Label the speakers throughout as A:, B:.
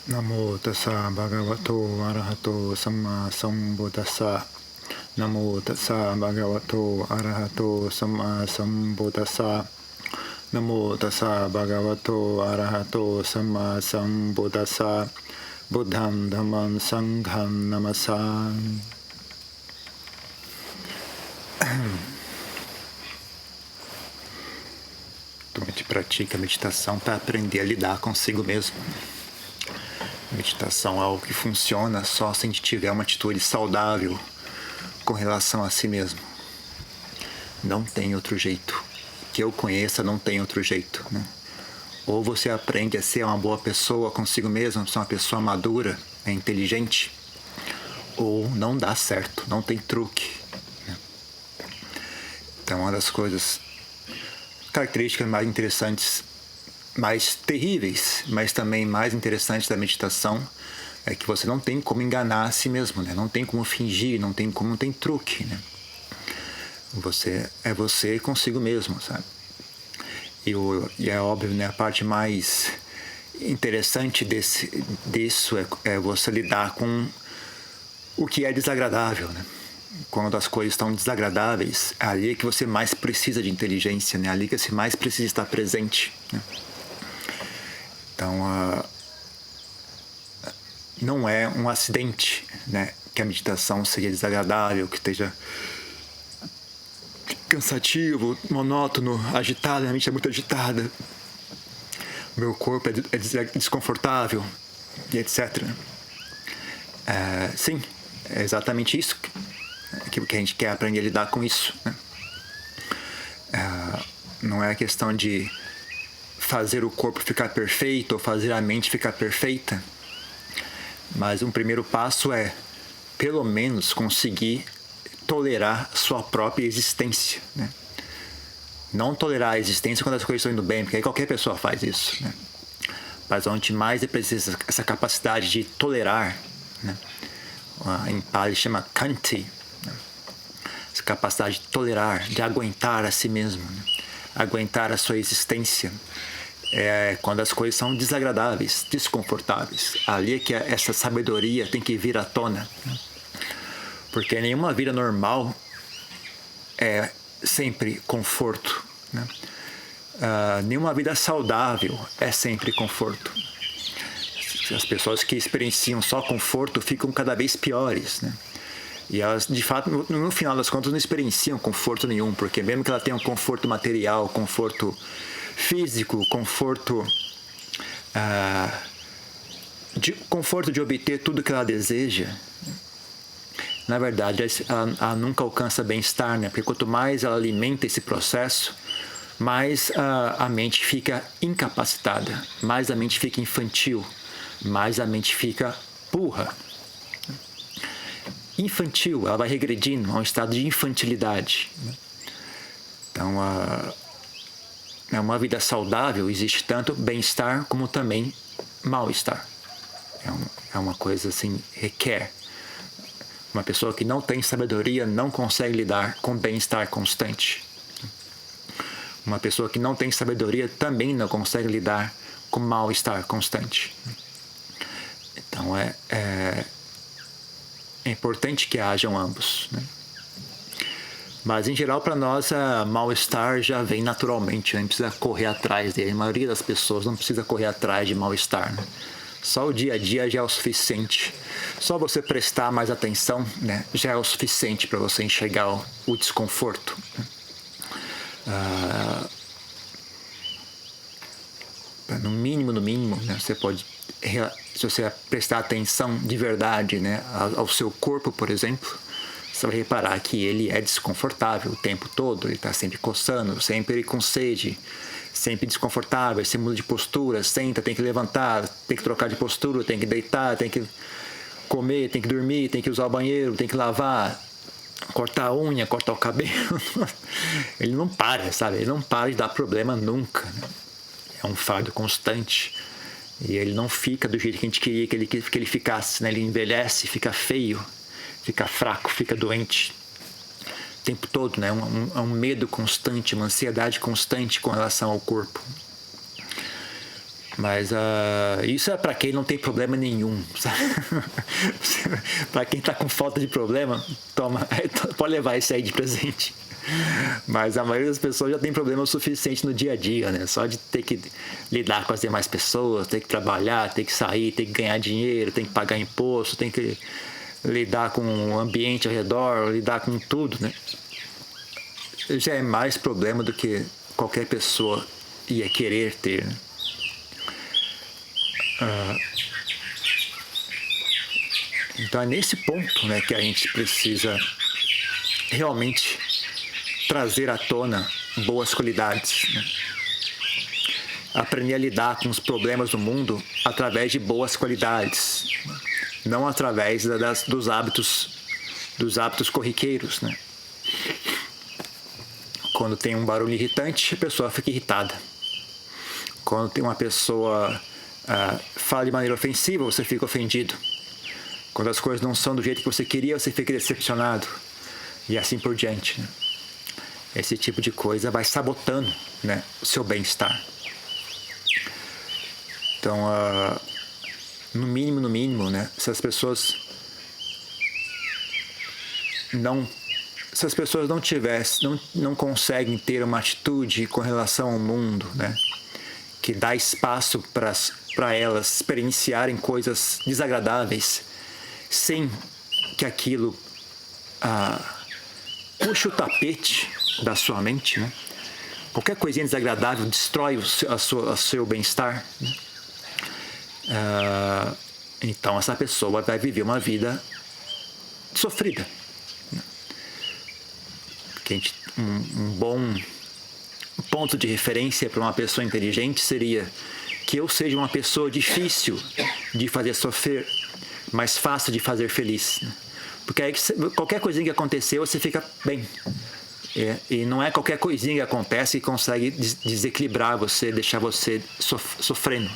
A: Namo tassa bhagavato arahato samma sambuddhassa. Namo tassa bhagavato arahato samma sambuddhassa. Namo tassa bhagavato arahato samma sambuddhassa. Buddham dhammam sangham namasami. A gente pratica a meditação para aprender a lidar consigo mesmo. A meditação é algo que funciona só se a gente tiver uma atitude saudável com relação a si mesmo. Não tem outro jeito. Que eu conheça, não tem outro jeito, né? Ou você aprende a ser uma boa pessoa consigo mesmo, ser uma pessoa madura, inteligente, ou não dá certo, não tem truque, né? Então, uma das coisas, características mais interessantes, mais terríveis, mas também mais interessantes da meditação é que você não tem como enganar a si mesmo, né? Não tem como fingir, não tem truque, né? Você é você consigo mesmo, sabe? E é óbvio, né? A parte mais interessante disso é você lidar com o que é desagradável, né? Quando as coisas estão desagradáveis, é ali que você mais precisa de inteligência, né? É ali que você mais precisa estar presente, né? Então, não é um acidente, né, que a meditação seja desagradável, que esteja cansativo, monótono, agitado, a mente é muito agitada, meu corpo é desconfortável, e etc. Sim, é exatamente isso que a gente quer aprender a lidar com isso, né? Não é a questão de fazer o corpo ficar perfeito ou fazer a mente ficar perfeita, mas um primeiro passo é, pelo menos, conseguir tolerar sua própria existência, né? Não tolerar a existência quando as coisas estão indo bem, porque aí qualquer pessoa faz isso, né? Mas onde mais precisa essa capacidade de tolerar, né? Em Pali chama Khanti, né? Essa capacidade de tolerar, de aguentar a si mesmo, né? Aguentar a sua existência. Quando as coisas são desagradáveis, desconfortáveis. Ali é que essa sabedoria tem que vir à tona, né? Porque nenhuma vida normal é sempre conforto, né? Nenhuma vida saudável é sempre conforto. As pessoas que experienciam só conforto ficam cada vez piores, né? E elas, de fato, no final das contas, não experienciam conforto nenhum, porque mesmo que ela tenha um conforto material, conforto físico, conforto de obter tudo que ela deseja, na verdade, ela nunca alcança bem-estar, né? Porque quanto mais ela alimenta esse processo, mais a mente fica incapacitada, mais a mente fica infantil, mais a mente fica burra. Infantil, ela vai regredindo a um estado de infantilidade, né? Então, uma vida saudável existe tanto bem-estar como também mal-estar. É uma coisa assim, requer. Uma pessoa que não tem sabedoria não consegue lidar com bem-estar constante. Uma pessoa que não tem sabedoria também não consegue lidar com mal-estar constante. Então, é importante que hajam ambos, né? Mas, em geral, para nós, mal-estar já vem naturalmente, né? Não precisa correr atrás dele. A maioria das pessoas não precisa correr atrás de mal-estar, né? Só o dia a dia já é o suficiente. Só você prestar mais atenção, né, já é o suficiente para você enxergar o desconforto, né? No mínimo, né, você pode, se você prestar atenção de verdade, né, ao seu corpo, por exemplo, você vai reparar que ele é desconfortável o tempo todo. Ele está sempre coçando, sempre com sede, sempre desconfortável, você muda de postura, senta, tem que levantar, tem que trocar de postura, tem que deitar, tem que comer, tem que dormir, tem que usar o banheiro, tem que lavar, cortar a unha, cortar o cabelo. Ele não para, sabe? Ele não para de dar problema nunca, né? É um fardo constante. E ele não fica do jeito que a gente queria que ele ficasse, né? Ele envelhece, fica feio, fica fraco, fica doente o tempo todo, né? Um medo constante, uma ansiedade constante com relação ao corpo. Mas isso é para quem não tem problema nenhum. Para quem está com falta de problema, toma, pode levar esse aí de presente. Mas a maioria das pessoas já tem problema o suficiente no dia a dia, né? Só de ter que lidar com as demais pessoas, ter que trabalhar, ter que sair, ter que ganhar dinheiro, tem que pagar imposto, tem que lidar com o ambiente ao redor, lidar com tudo, né? Já é mais problema do que qualquer pessoa ia querer ter, né? Então é nesse ponto, né, que a gente precisa realmente trazer à tona boas qualidades, né? Aprender a lidar com os problemas do mundo através de boas qualidades, não através dos hábitos corriqueiros, né? Quando tem um barulho irritante, a pessoa fica irritada. Quando tem uma pessoa fala de maneira ofensiva, você fica ofendido. Quando as coisas não são do jeito que você queria, você fica decepcionado. E assim por diante, né? Esse tipo de coisa vai sabotando, né, o seu bem-estar. Então, no mínimo, né, se as pessoas não conseguem ter uma atitude com relação ao mundo, né, que dá espaço para elas experienciarem coisas desagradáveis, sem que aquilo puxe o tapete da sua mente, né? Qualquer coisinha desagradável destrói o seu bem-estar, né? Então essa pessoa vai viver uma vida sofrida, né? Um bom ponto de referência para uma pessoa inteligente seria que eu seja uma pessoa difícil de fazer sofrer, mas fácil de fazer feliz, né? Porque aí qualquer coisinha que acontecer, você fica bem. E não é qualquer coisinha que acontece que consegue desequilibrar você, deixar você sofrendo.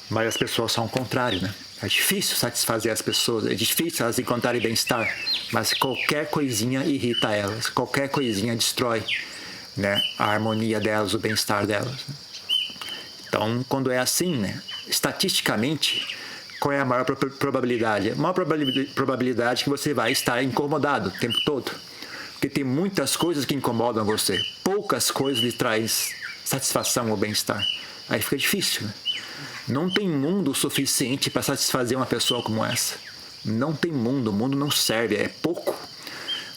A: Mas as pessoas são o contrário, né? É difícil satisfazer as pessoas, é difícil elas encontrarem bem-estar, mas qualquer coisinha irrita elas, qualquer coisinha destrói, né, a harmonia delas, o bem-estar delas. Então, quando é assim, né, estatisticamente, qual é a maior probabilidade? A maior probabilidade que você vai estar incomodado o tempo todo. Porque tem muitas coisas que incomodam você. Poucas coisas lhe traz satisfação ou bem-estar. Aí fica difícil, né? Não tem mundo suficiente para satisfazer uma pessoa como essa. Não tem mundo. O mundo não serve. É pouco.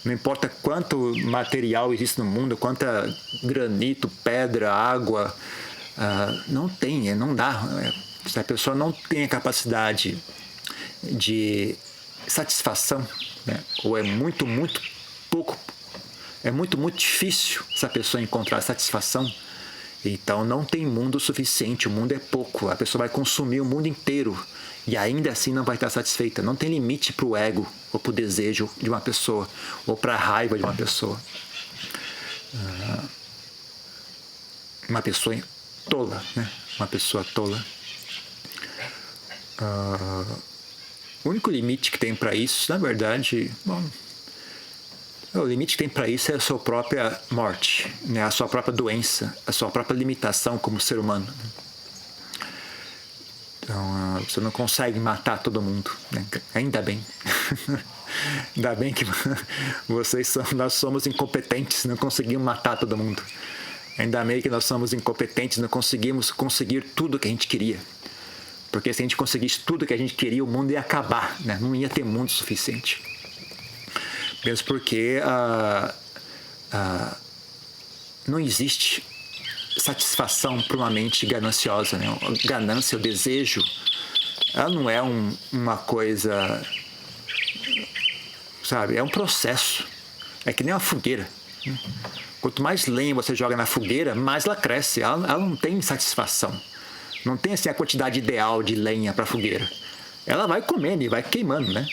A: Não importa quanto material existe no mundo, quanta granito, pedra, água. Não tem, não dá. Se a pessoa não tem a capacidade de satisfação, né, ou é muito pouco, é muito difícil essa pessoa encontrar satisfação, então não tem mundo suficiente, o mundo é pouco, a pessoa vai consumir o mundo inteiro e ainda assim não vai estar satisfeita. Não tem limite para o ego ou para o desejo de uma pessoa ou para a raiva de uma pessoa. Uma pessoa tola, né? Uma pessoa tola. O único limite que tem para isso, na verdade, o limite que tem para isso é a sua própria morte, né? A sua própria doença, a sua própria limitação como ser humano. Então, você não consegue matar todo mundo, né? Ainda bem. Ainda bem que nós somos incompetentes, não conseguimos matar todo mundo. Ainda bem que nós somos incompetentes, não conseguimos conseguir tudo que a gente queria. Porque se a gente conseguisse tudo que a gente queria, o mundo ia acabar, né? Não ia ter mundo suficiente. Mesmo porque não existe satisfação para uma mente gananciosa, né? A ganância, o desejo, ela não é uma coisa, sabe? É um processo. É que nem uma fogueira. Quanto mais lenha você joga na fogueira, mais ela cresce. Ela não tem satisfação. Não tem assim a quantidade ideal de lenha para a fogueira. Ela vai comendo e vai queimando, né?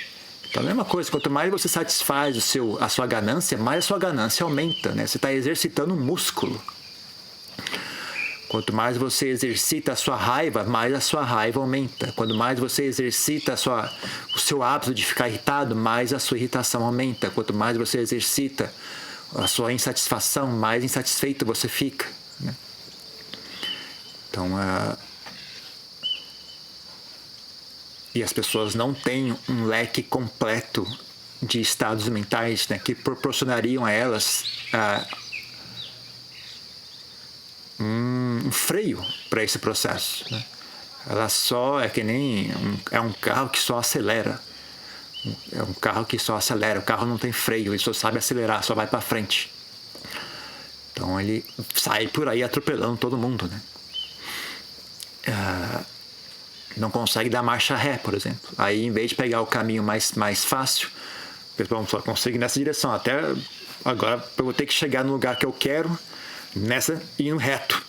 A: Então, a mesma coisa, quanto mais você satisfaz a sua ganância, mais a sua ganância aumenta, né? Você está exercitando um músculo. Quanto mais você exercita a sua raiva, mais a sua raiva aumenta. Quanto mais você exercita o seu hábito de ficar irritado, mais a sua irritação aumenta. Quanto mais você exercita a sua insatisfação, mais insatisfeito você fica, né? Então, e as pessoas não têm um leque completo de estados mentais, né, que proporcionariam a elas um freio para esse processo, né? Ela só é que nem um carro que só acelera. É um carro que só acelera. O carro não tem freio, ele só sabe acelerar, só vai para frente. Então ele sai por aí atropelando todo mundo, né? Não consegue dar marcha ré, por exemplo. Aí, em vez de pegar o caminho mais fácil, só consigo ir nessa direção. Até agora eu vou ter que chegar no lugar que eu quero, indo reto.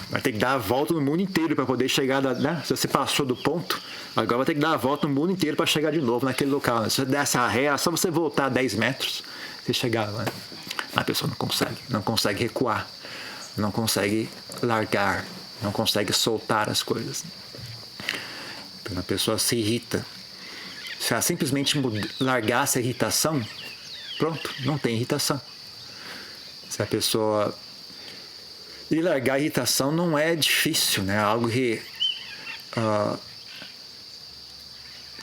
A: Vai ter que dar a volta no mundo inteiro para poder chegar, né? Se você passou do ponto, agora vai ter que dar a volta no mundo inteiro para chegar de novo naquele local, né? Se você der essa ré, é só você voltar 10 metros, você chegar lá. A pessoa não consegue recuar, não consegue largar, não consegue soltar as coisas. Então a pessoa se irrita. Se ela simplesmente largasse a irritação, pronto, não tem irritação. Se a pessoa... E largar a irritação não é difícil, né? Algo que...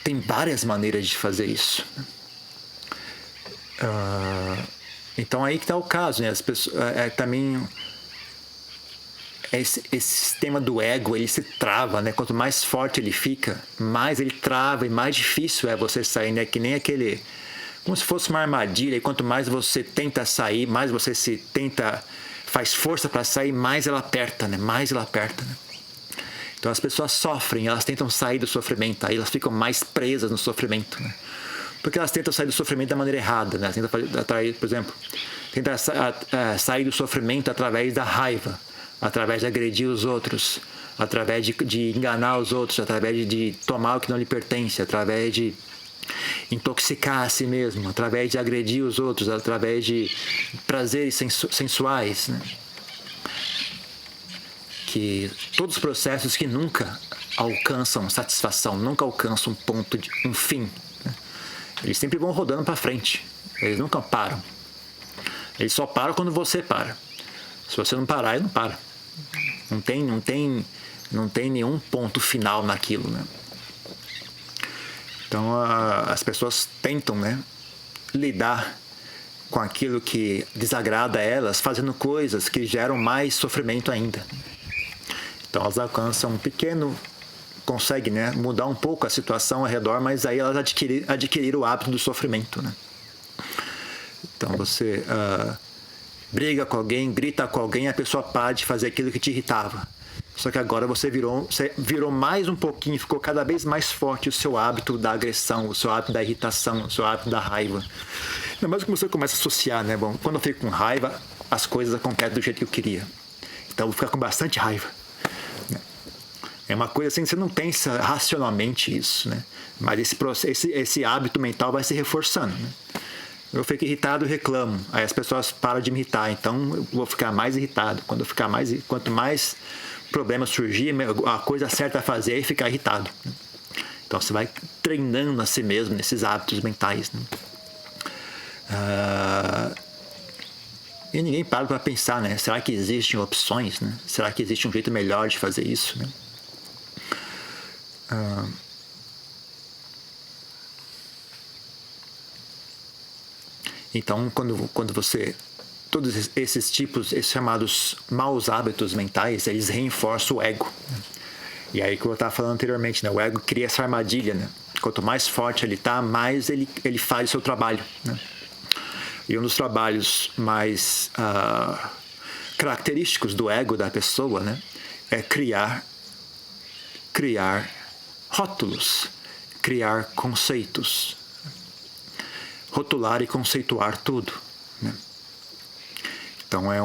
A: tem várias maneiras de fazer isso. Então aí que está o caso, né? As pessoas, também... Esse sistema do ego, ele se trava, né? Quanto mais forte ele fica, mais ele trava e mais difícil é você sair, né? Que nem aquele... Como se fosse uma armadilha, e quanto mais você tenta sair, mais você faz força para sair, mais ela aperta, né? Mais ela aperta, né? Então as pessoas sofrem, elas tentam sair do sofrimento, aí elas ficam mais presas no sofrimento, né? Porque elas tentam sair do sofrimento da maneira errada, né? Tentam atrair, por exemplo, sair do sofrimento através da raiva, através de agredir os outros, através de enganar os outros, através de tomar o que não lhe pertence, através de intoxicar a si mesmo, através de agredir os outros, através de prazeres sensuais, né? Que todos os processos que nunca alcançam satisfação, nunca alcançam um fim, né? Eles sempre vão rodando para frente, eles nunca param. Eles só param quando você para. Se você não parar, ele não para. Não tem nenhum ponto final naquilo, né? Então as pessoas tentam, né, lidar com aquilo que desagrada a elas, fazendo coisas que geram mais sofrimento ainda. Então elas alcançam conseguem, né, mudar um pouco a situação ao redor, mas aí elas adquiriram o hábito do sofrimento, né? Então você briga com alguém, grita com alguém, a pessoa para de fazer aquilo que te irritava. Só que agora você virou mais um pouquinho, ficou cada vez mais forte o seu hábito da agressão, o seu hábito da irritação, o seu hábito da raiva. Não, mas você começa a associar, né? Bom, quando eu fico com raiva, as coisas acontecem do jeito que eu queria. Então eu vou ficar com bastante raiva. É uma coisa assim, você não pensa racionalmente isso, né? Mas esse hábito mental vai se reforçando, né? Eu fico irritado, reclamo. Aí as pessoas param de me irritar. Então eu vou ficar mais irritado. Quanto mais problema surgir, a coisa certa a fazer é ficar irritado. Então você vai treinando a si mesmo nesses hábitos mentais, né? E ninguém para para pensar, né? Será que existem opções, né? Será que existe um jeito melhor de fazer isso, né? Então, quando você... Todos esses tipos, esses chamados maus hábitos mentais, eles reforçam o ego. E aí, como eu estava falando anteriormente, né? O ego cria essa armadilha, né? Quanto mais forte ele está, mais ele faz o seu trabalho, né? E um dos trabalhos mais característicos do ego da pessoa, né, é criar rótulos, criar conceitos, rotular e conceituar tudo, né? Então é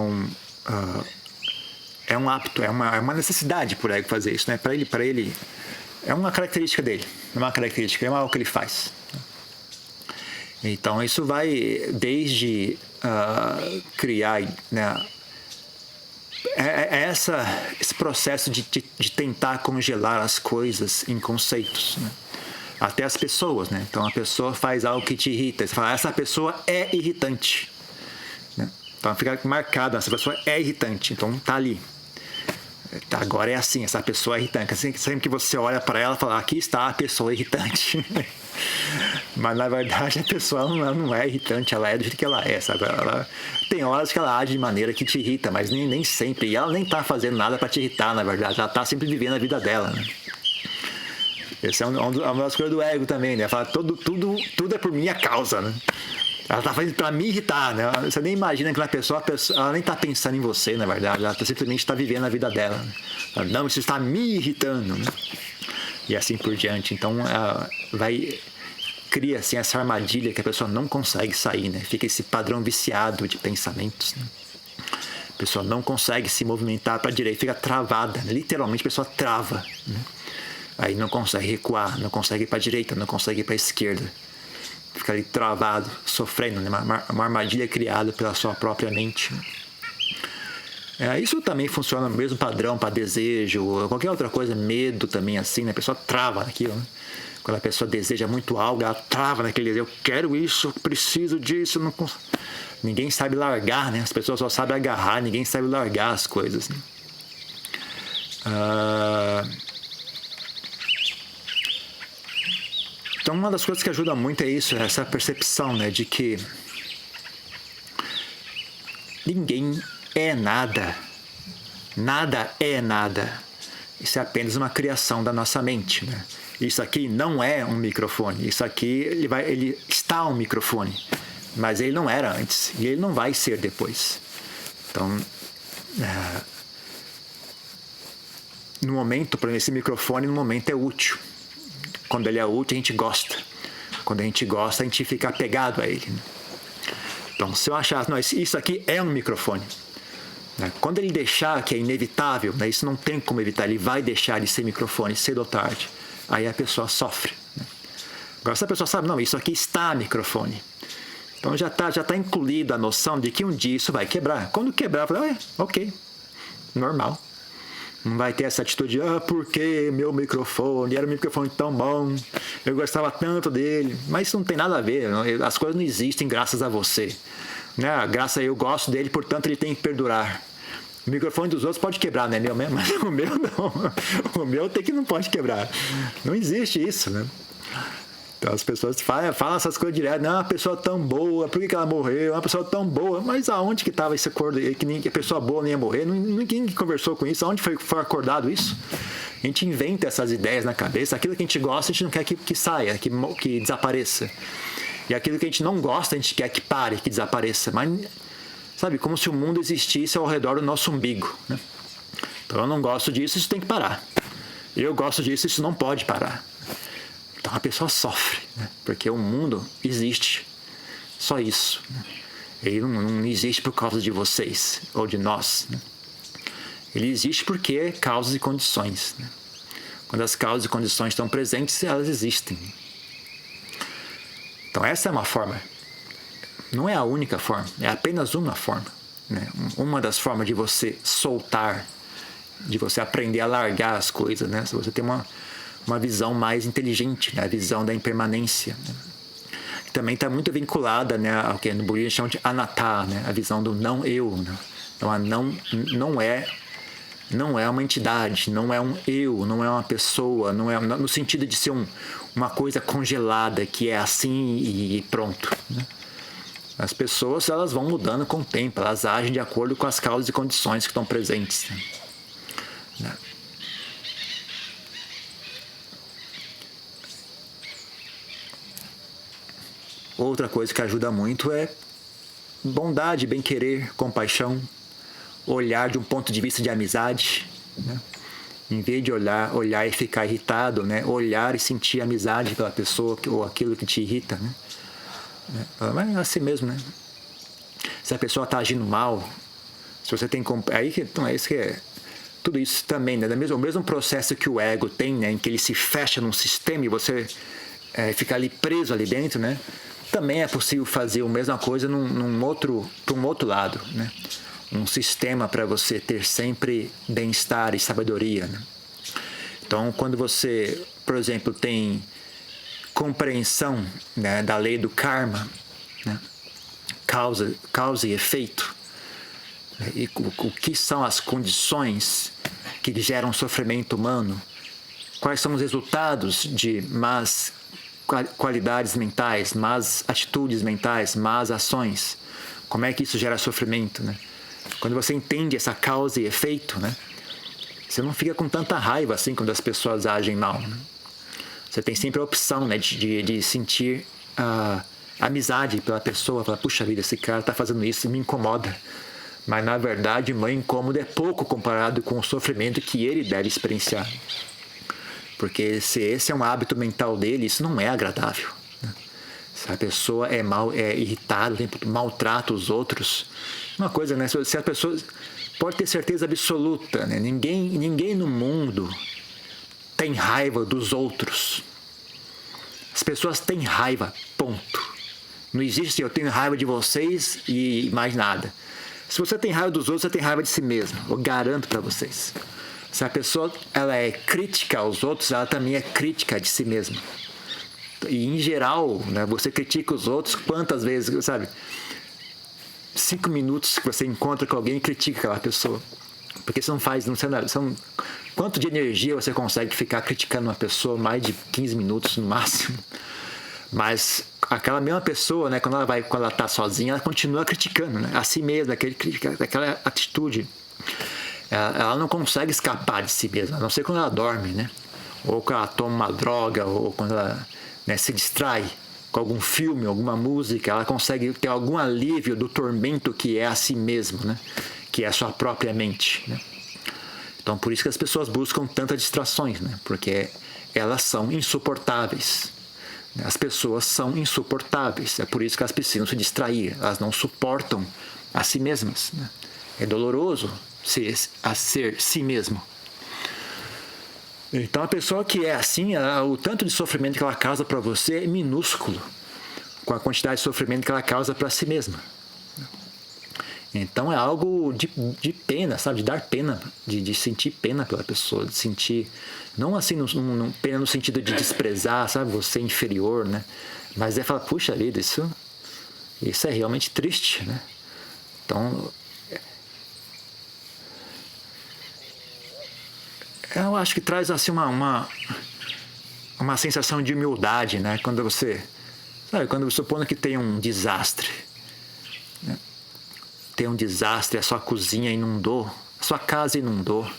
A: um hábito, é uma necessidade por ego fazer isso, né? Para ele é uma característica dele, não é uma característica, é algo que ele faz. Então isso vai desde criar, né, esse processo de tentar congelar as coisas em conceitos, né? Até as pessoas, né? Então a pessoa faz algo que te irrita, você fala, essa pessoa é irritante, né? Então fica marcada, essa pessoa é irritante, então tá ali. agora é assim, essa pessoa é irritante. Sempre que você olha para ela, fala, aqui está a pessoa irritante. Mas na verdade a pessoa não é irritante, ela é do jeito que ela é, sabe? Tem horas que ela age de maneira que te irrita, mas nem sempre. E ela nem tá fazendo nada para te irritar, na verdade. Ela tá sempre vivendo a vida dela, né? Essa é uma das coisas do ego também, né? Fala, tudo é por minha causa, né? Ela tá fazendo pra me irritar, né? Você nem imagina que a pessoa ela nem tá pensando em você, na verdade. Ela simplesmente tá vivendo a vida dela. Né? Não, isso está me irritando, né? E assim por diante. Então, cria assim essa armadilha que a pessoa não consegue sair, né? Fica esse padrão viciado de pensamentos, né? A pessoa não consegue se movimentar para a direita, fica travada, né? Literalmente a pessoa trava, né? Aí não consegue recuar, não consegue ir para a direita, não consegue ir para a esquerda. Fica ali travado, sofrendo, né? Uma armadilha criada pela sua própria mente. Isso também funciona no mesmo padrão para desejo, qualquer outra coisa, medo também assim, né? A pessoa trava naquilo, né? Quando a pessoa deseja muito algo, ela trava naquele desejo. Eu quero isso, eu preciso disso. Não consigo. Ninguém sabe largar, né? As pessoas só sabem agarrar, ninguém sabe largar as coisas, né? Então, uma das coisas que ajuda muito é isso, essa percepção, né? De que ninguém é nada. Nada é nada. Isso é apenas uma criação da nossa mente, né? Isso aqui não é um microfone. Isso aqui, ele está um microfone. Mas ele não era antes. E ele não vai ser depois. Então, no momento, para esse microfone, no momento é útil. Quando ele é útil, a gente gosta. Quando a gente gosta, a gente fica apegado a ele. Né? Então, se eu achar, não, isso aqui é um microfone. Né? Quando ele deixar que é inevitável, né? Isso não tem como evitar, ele vai deixar de ser microfone cedo ou tarde. Aí a pessoa sofre. Né? Agora, se a pessoa sabe, não, isso aqui está microfone. Então já tá incluída a noção de que um dia isso vai quebrar. Quando quebrar, eu falo, ok, normal. Não vai ter essa atitude, porque meu microfone era um microfone tão bom, eu gostava tanto dele. Mas isso não tem nada a ver, as coisas não existem graças a você. Né? Eu gosto dele, portanto ele tem que perdurar. O microfone dos outros pode quebrar, né? Mas o meu não. O meu não pode quebrar. Não existe isso, né? Então as pessoas falam essas coisas direto. Não, uma pessoa tão boa, por que ela morreu? Uma pessoa tão boa. Mas aonde que estava esse acordo? Que a pessoa boa nem ia morrer? Ninguém conversou com isso. Aonde foi acordado isso? A gente inventa essas ideias na cabeça. Aquilo que a gente gosta, a gente não quer que saia, que desapareça. E aquilo que a gente não gosta, a gente quer que pare, que desapareça. Mas, sabe, como se o mundo existisse ao redor do nosso umbigo, né? Então eu não gosto disso, isso tem que parar. Eu gosto disso, isso não pode parar. Então a pessoa sofre, né? Porque o mundo existe. Só isso. Né? Ele não existe por causa de vocês ou de nós. Né? Ele existe porque é causas e condições. Né? Quando as causas e condições estão presentes, elas existem. Então essa é uma forma. Não é a única forma, é apenas uma forma. Né? Uma das formas de você soltar, de você aprender a largar as coisas. Né? Se você tem uma visão mais inteligente, né? A visão da impermanência. Né? Também está muito vinculada, né, ao que no budismo chamam de anatta, né? A visão do não eu. Né? Então, não é uma entidade, não é um eu, não é uma pessoa, não é no sentido de ser uma coisa congelada que é assim e pronto. Né? As pessoas, elas vão mudando com o tempo, elas agem de acordo com as causas e condições que estão presentes. Né? Outra coisa que ajuda muito é bondade, bem-querer, compaixão, olhar de um ponto de vista de amizade, né? Em vez de olhar e ficar irritado, né? Olhar e sentir amizade pela pessoa ou aquilo que te irrita, né? Mas é assim mesmo, né? Se a pessoa está agindo mal, se você tem então é isso que é tudo isso também, né? O mesmo processo que o ego tem, né? Em que ele se fecha num sistema e você fica ali preso ali dentro, né? Também é possível fazer a mesma coisa para um outro lado, né? Um sistema para você ter sempre bem-estar e sabedoria, né? Então, quando você, por exemplo, tem compreensão, né, da lei do karma, né? Causa e efeito, E o que são as condições que geram sofrimento humano? Quais são os resultados de más qualidades mentais, más atitudes mentais, más ações? Como é que isso gera sofrimento, né? Quando você entende essa causa e efeito, né, você não fica com tanta raiva assim quando as pessoas agem mal, né? Você tem sempre a opção, né, de sentir amizade pela pessoa, falar, puxa vida, esse cara está fazendo isso e me incomoda. Mas, na verdade, o meu incômodo é pouco comparado com o sofrimento que ele deve experienciar. Porque se esse é um hábito mental dele, isso não é agradável, né? Se a pessoa é irritada, maltrata os outros, uma coisa, né? Se a pessoa pode ter certeza absoluta, né? Ninguém no mundo tem raiva dos outros. As pessoas têm raiva, ponto. Não existe eu tenho raiva de vocês e mais nada. Se você tem raiva dos outros, você tem raiva de si mesmo. Eu garanto para vocês. Se a pessoa ela é crítica aos outros, ela também é crítica de si mesma. E, em geral, né, você critica os outros quantas vezes, sabe? 5 minutos que você encontra com alguém e critica aquela pessoa. Porque você não faz... quanto de energia você consegue ficar criticando uma pessoa? Mais de 15 minutos no máximo. Mas aquela mesma pessoa, né, quando ela está sozinha, ela continua criticando, né, a si mesma, aquela atitude. Ela não consegue escapar de si mesma, a não ser quando ela dorme, né? Ou quando ela toma uma droga, ou quando ela, né, se distrai com algum filme, alguma música, ela consegue ter algum alívio do tormento que é a si mesmo, né? Que é a sua própria mente, né? Então, por isso que as pessoas buscam tantas distrações, né? Porque elas são insuportáveis. As pessoas são insuportáveis, é por isso que elas precisam se distrair, elas não suportam a si mesmas, né? É doloroso ser si mesmo. Então a pessoa que é assim, o tanto de sofrimento que ela causa para você é minúsculo com a quantidade de sofrimento que ela causa para si mesma. Então é algo de pena, sabe? De dar pena, de sentir pena pela pessoa, de sentir, não assim pena no sentido de desprezar, sabe? Você é inferior, né? Mas é falar, puxa vida, isso é realmente triste, né? Então eu acho que traz assim uma sensação de humildade, né? Quando você supondo que tem um desastre, né? Tem um desastre, a sua cozinha inundou, a sua casa inundou,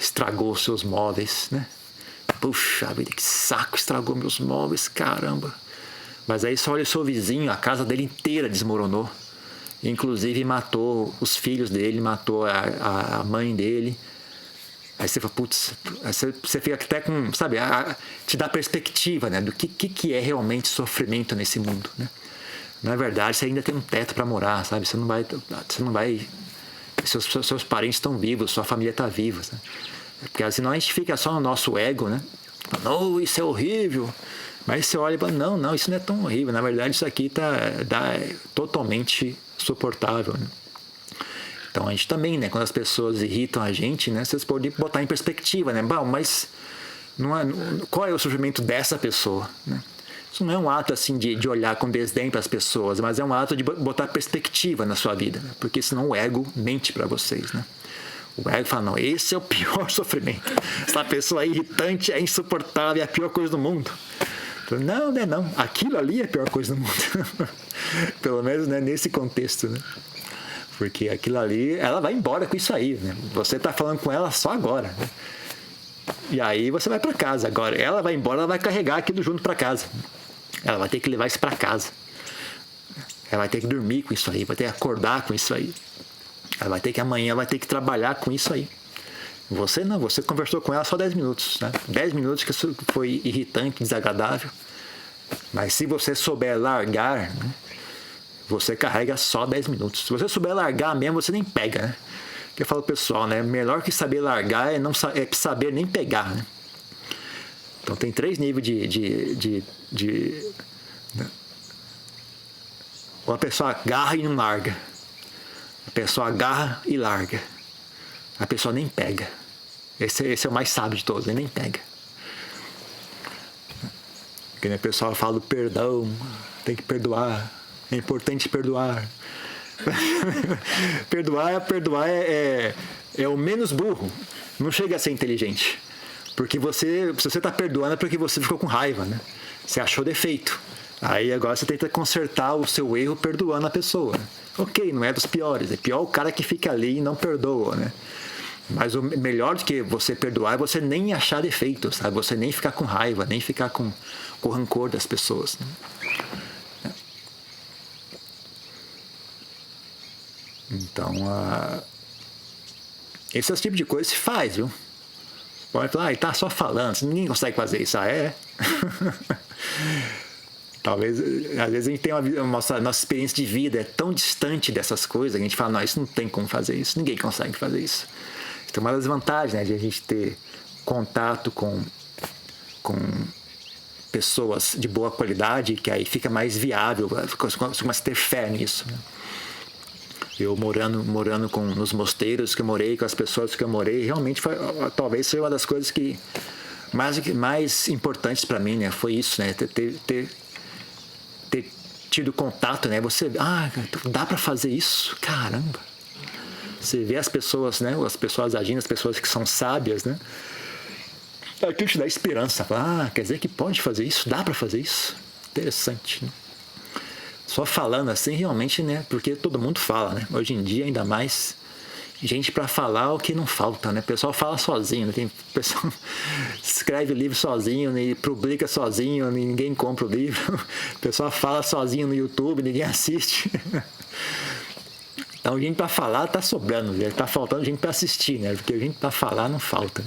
A: estragou os seus móveis, né? Puxa vida, que saco, estragou meus móveis, caramba. Mas aí só olha o seu vizinho, a casa dele inteira desmoronou. Inclusive matou os filhos dele, matou a mãe dele. Aí você fala, putz, você fica até com, sabe, te dá perspectiva, né, do que é realmente sofrimento nesse mundo, né? Na verdade, você ainda tem um teto para morar, sabe? Você não vai seus parentes estão vivos, sua família está viva, sabe? Porque senão a gente fica só no nosso ego, né? Não, isso é horrível. Mas você olha e fala, não, isso não é tão horrível. Na verdade, isso aqui é totalmente suportável, né? Então a gente também, né, quando as pessoas irritam a gente, né, vocês podem botar em perspectiva, né? Bom, mas qual é o sofrimento dessa pessoa, né? Isso não é um ato assim de olhar com desdém para as pessoas, mas é um ato de botar perspectiva na sua vida, né? Porque senão o ego mente para vocês, né? O ego fala, não, esse é o pior sofrimento. Essa pessoa é irritante, é insuportável, é a pior coisa do mundo. Não, né, não. Aquilo ali é a pior coisa do mundo. Pelo menos, né, nesse contexto, né? Porque aquilo ali, ela vai embora com isso aí, né? Você está falando com ela só agora, né? E aí você vai para casa. Agora, ela vai embora, ela vai carregar aquilo junto para casa. Ela vai ter que levar isso para casa. Ela vai ter que dormir com isso aí, vai ter que acordar com isso aí. Ela vai ter que amanhã, vai ter que trabalhar com isso aí. Você não, você conversou com ela só 10 minutos, né? 10 minutos que isso foi irritante, desagradável. Mas se você souber largar, né, você carrega só 10 minutos. Se você souber largar mesmo, você nem pega, né? Que eu falo pro pessoal, né? Melhor que saber largar é saber nem pegar, né? Então tem 3 níveis né? Ou a pessoa agarra e não larga. A pessoa agarra e larga. A pessoa nem pega. Esse é o mais sábio de todos, ele nem pega. Porque, né, o pessoal fala do perdão, tem que perdoar, é importante perdoar. Perdoar é o menos burro. Não chega a ser inteligente. Porque se você está perdoando é porque você ficou com raiva, né? Você achou defeito. Aí agora você tenta consertar o seu erro perdoando a pessoa. Ok, não é dos piores. É pior o cara que fica ali e não perdoa, né? Mas o melhor do que você perdoar é você nem achar defeito, sabe? Você nem ficar com raiva, nem ficar com rancor das pessoas, né? Então, esse é o tipo de coisa que se faz, viu? Pode falar, tá só falando, ninguém consegue fazer isso. É? Talvez, às vezes a gente tem nossa experiência de vida é tão distante dessas coisas, que a gente fala, não, isso não tem como fazer isso, ninguém consegue fazer isso. Então, uma das vantagens, né, de a gente ter contato com pessoas de boa qualidade, que aí fica mais viável, você começa a ter fé nisso, né? Eu morando nos mosteiros que eu morei, com as pessoas que eu morei, realmente talvez foi uma das coisas que mais importantes para mim, né? Foi isso, né? Ter tido contato, né? Você, dá para fazer isso? Caramba! Você vê as pessoas, né? As pessoas agindo, as pessoas que são sábias, né? Aquilo te dá esperança. Quer dizer que pode fazer isso? Dá para fazer isso? Interessante, né? Só falando assim, realmente, né? Porque todo mundo fala, né? Hoje em dia, ainda mais gente para falar o que não falta, né? O pessoal fala sozinho, né? Tem pessoal escreve livro sozinho, e publica sozinho, ninguém compra o livro. O pessoal fala sozinho no YouTube, ninguém assiste. Então, gente para falar tá sobrando, né? Tá faltando gente para assistir, né? Porque gente para falar não falta.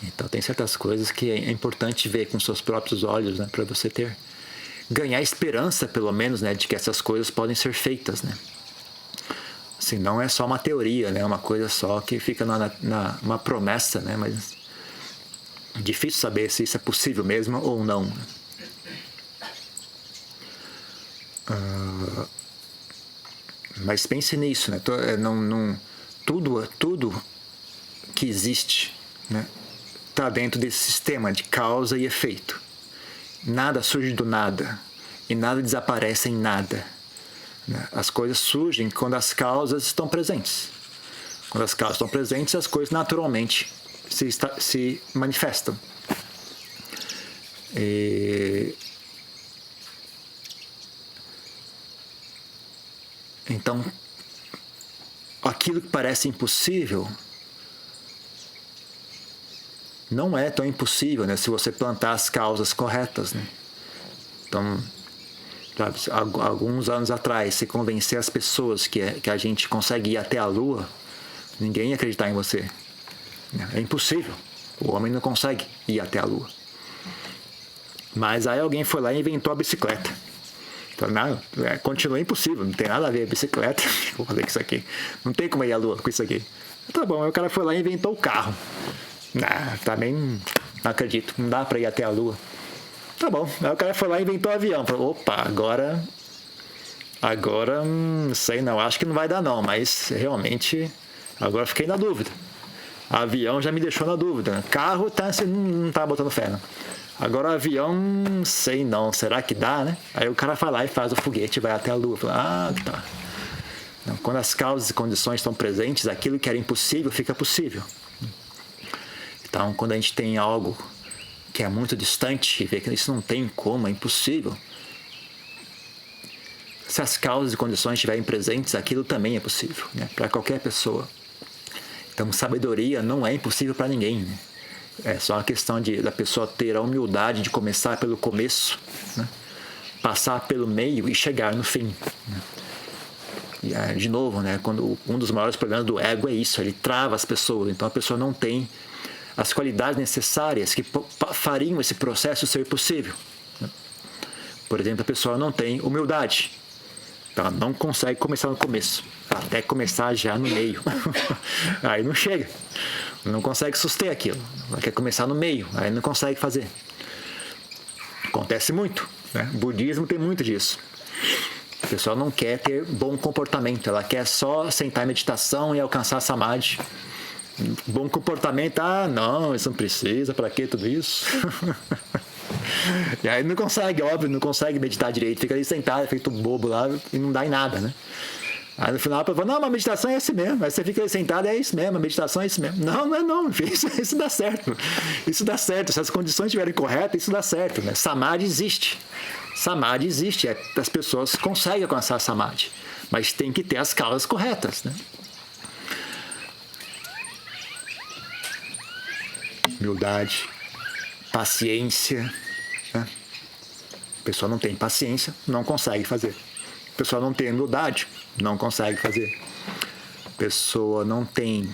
A: Então, tem certas coisas que é importante ver com seus próprios olhos, né? Para você ganhar esperança, pelo menos, né, de que essas coisas podem ser feitas, né? Assim, não é só uma teoria, né? Uma coisa só que fica uma promessa, né? Mas é difícil saber se isso é possível mesmo ou não. Mas pense nisso, né? Tudo que existe, né, está dentro desse sistema de causa e efeito. Nada surge do nada e nada desaparece em nada. As coisas surgem quando as causas estão presentes. Quando as causas estão presentes, as coisas naturalmente se manifestam. Então, aquilo que parece impossível não é tão impossível, né, se você plantar as causas corretas, né? Então, sabe, alguns anos atrás, se convencer as pessoas que a gente consegue ir até a Lua, ninguém ia acreditar em você. É impossível. O homem não consegue ir até a Lua. Mas aí alguém foi lá e inventou a bicicleta. Então, não, continua impossível, não tem nada a ver a bicicleta. Vou fazer com isso aqui. Não tem como ir à Lua com isso aqui. Tá bom, aí o cara foi lá e inventou o carro. Também não acredito, não dá para ir até a Lua. Tá bom, aí o cara foi lá e inventou o avião. Falou, opa, agora sei não, acho que não vai dar não, mas realmente agora fiquei na dúvida. Avião já me deixou na dúvida. Carro você não tá botando fé, não. Agora o avião, sei não, será que dá, né? Aí o cara vai lá e faz o foguete e vai até a Lua. Fala, tá. Não, quando as causas e condições estão presentes, aquilo que era impossível fica possível. Então, quando a gente tem algo que é muito distante e vê que isso não tem como, é impossível, se as causas e condições estiverem presentes, aquilo também é possível, né? Para qualquer pessoa. Então, sabedoria não é impossível para ninguém, né? É só uma questão da pessoa ter a humildade de começar pelo começo, né? Passar pelo meio e chegar no fim, né? E, de novo, né? Quando um dos maiores problemas do ego é isso, ele trava as pessoas. Então, a pessoa não tem as qualidades necessárias que fariam esse processo ser possível. Por exemplo, a pessoa não tem humildade. Ela não consegue começar no começo, até começar já no meio. Aí não chega. Não consegue suster aquilo. Ela quer começar no meio, aí não consegue fazer. Acontece muito, né? O budismo tem muito disso. A pessoa não quer ter bom comportamento, ela quer só sentar em meditação e alcançar samadhi. Bom comportamento, não, isso não precisa, para que tudo isso? E aí não consegue, óbvio, não consegue meditar direito, fica ali sentado, feito bobo lá e não dá em nada, né? Aí no final a pessoa fala, não, mas a meditação é assim mesmo. Aí você fica sentado, é isso mesmo, a meditação é isso mesmo. Não, não é não, isso dá certo. Isso dá certo. Se as condições estiverem corretas, isso dá certo. Né? Samadhi existe. Samadhi existe. As pessoas conseguem alcançar Samadhi. Mas tem que ter as causas corretas. Né? Humildade, paciência. Né? A pessoa não tem paciência, não consegue fazer. A pessoa não tem humildade, não consegue fazer. A pessoa não tem